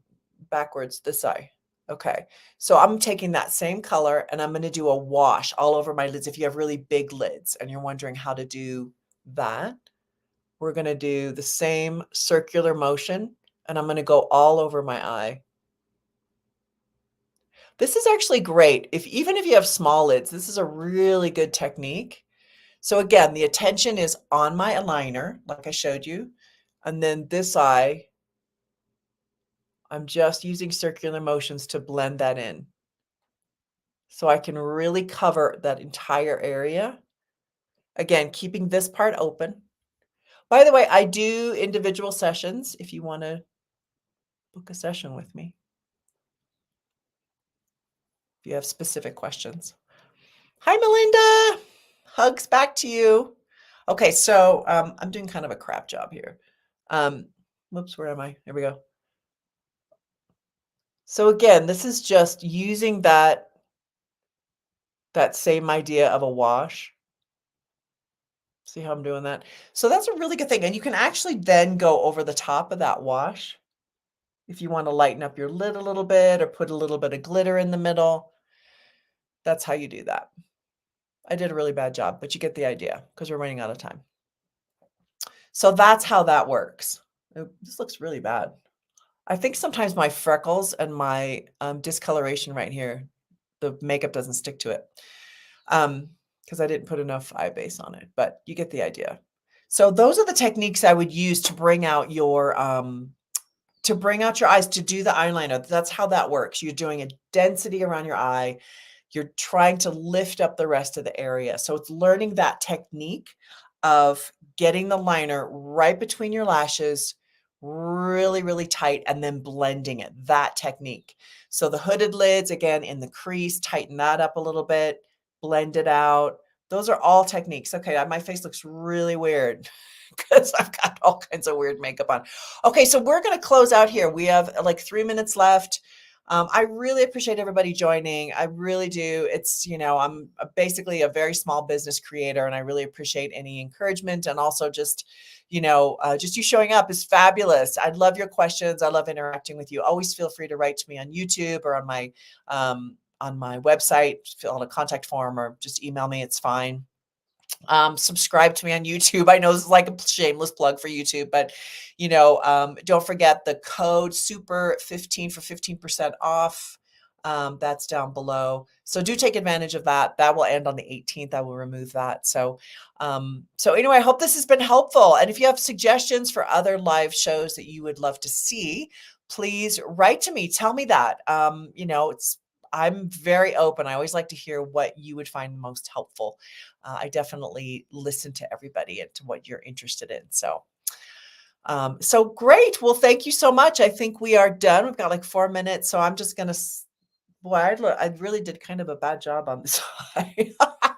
backwards, this eye. Okay, so I'm taking that same color and I'm going to do a wash all over my lids. If you have really big lids and you're wondering how to do that, we're going to do the same circular motion and I'm going to go all over my eye. This is actually great. Even if you have small lids, this is a really good technique. So again, the attention is on my aligner, like I showed you. And then this eye, I'm just using circular motions to blend that in. So I can really cover that entire area. Again, keeping this part open. By the way, I do individual sessions if you want to book a session with me. If you have specific questions. Hi, Melinda. Hugs back to you. Okay, so I'm doing kind of a crap job here. Whoops, where am I? Here we go. So again, this is just using that same idea of a wash. See how I'm doing that? So that's a really good thing. And you can actually then go over the top of that wash if you want to lighten up your lid a little bit or put a little bit of glitter in the middle. That's how you do that. I did a really bad job, but you get the idea because we're running out of time. So that's how that works. This looks really bad. I think sometimes my freckles and my discoloration right here, the makeup doesn't stick to it because I didn't put enough eye base on it, but you get the idea. So those are the techniques I would use to bring out your eyes, to do the eyeliner. That's how that works. You're doing a density around your eye. You're trying to lift up the rest of the area. So it's learning that technique of getting the liner right between your lashes, really, really tight, and then blending it, that technique. So the hooded lids, again, in the crease, tighten that up a little bit, blend it out. Those are all techniques. Okay, my face looks really weird because I've got all kinds of weird makeup on. Okay, so we're going to close out here. We have like 3 minutes left. I really appreciate everybody joining. I really do. It's, I'm basically a very small business creator and I really appreciate any encouragement and also just, just you showing up is fabulous. I love your questions. I love interacting with you. Always feel free to write to me on YouTube or on my website, fill out a contact form or just email me. It's fine. Subscribe to me on YouTube. I know this is like a shameless plug for YouTube, but don't forget the code SUPER15 for 15% off. That's down below. So do take advantage of that. That will end on the 18th. I will remove that. So anyway, I hope this has been helpful. And if you have suggestions for other live shows that you would love to see, please write to me. Tell me that. I'm very open. I always like to hear what you would find most helpful. I definitely listen to everybody and to what you're interested in. So great. Well, thank you so much. I think we are done. We've got like 4 minutes. So I'm just going to, boy, I really did kind of a bad job on this side.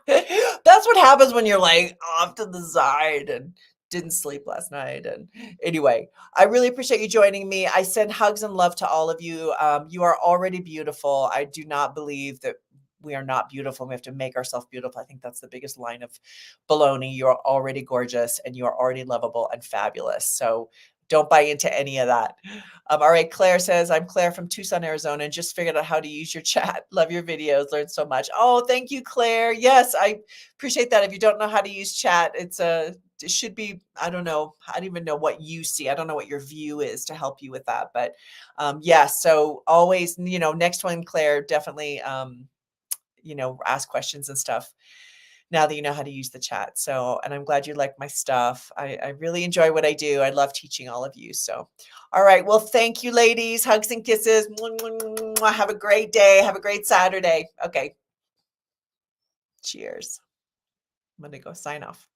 That's what happens when you're like off to the side and didn't sleep last night. And anyway, I really appreciate you joining me. I send hugs and love to all of you. You are already beautiful. I do not believe that we are not beautiful. We have to make ourselves beautiful. I think that's the biggest line of baloney. You're already gorgeous and you are already lovable and fabulous. So don't buy into any of that. All right. Claire says, I'm Claire from Tucson, Arizona, and just figured out how to use your chat. Love your videos. Learned so much. Oh, thank you, Claire. Yes, I appreciate that. If you don't know how to use chat, it should be, I don't know. I don't even know what you see. I don't know what your view is to help you with that. But yes, so always, next one, Claire, definitely, ask questions and stuff now that you know how to use the chat. So, and I'm glad you like my stuff. I really enjoy what I do. I love teaching all of you. So, all right. Well, thank you, ladies. Hugs and kisses. Have a great day. Have a great Saturday. Okay. Cheers. I'm going to go sign off.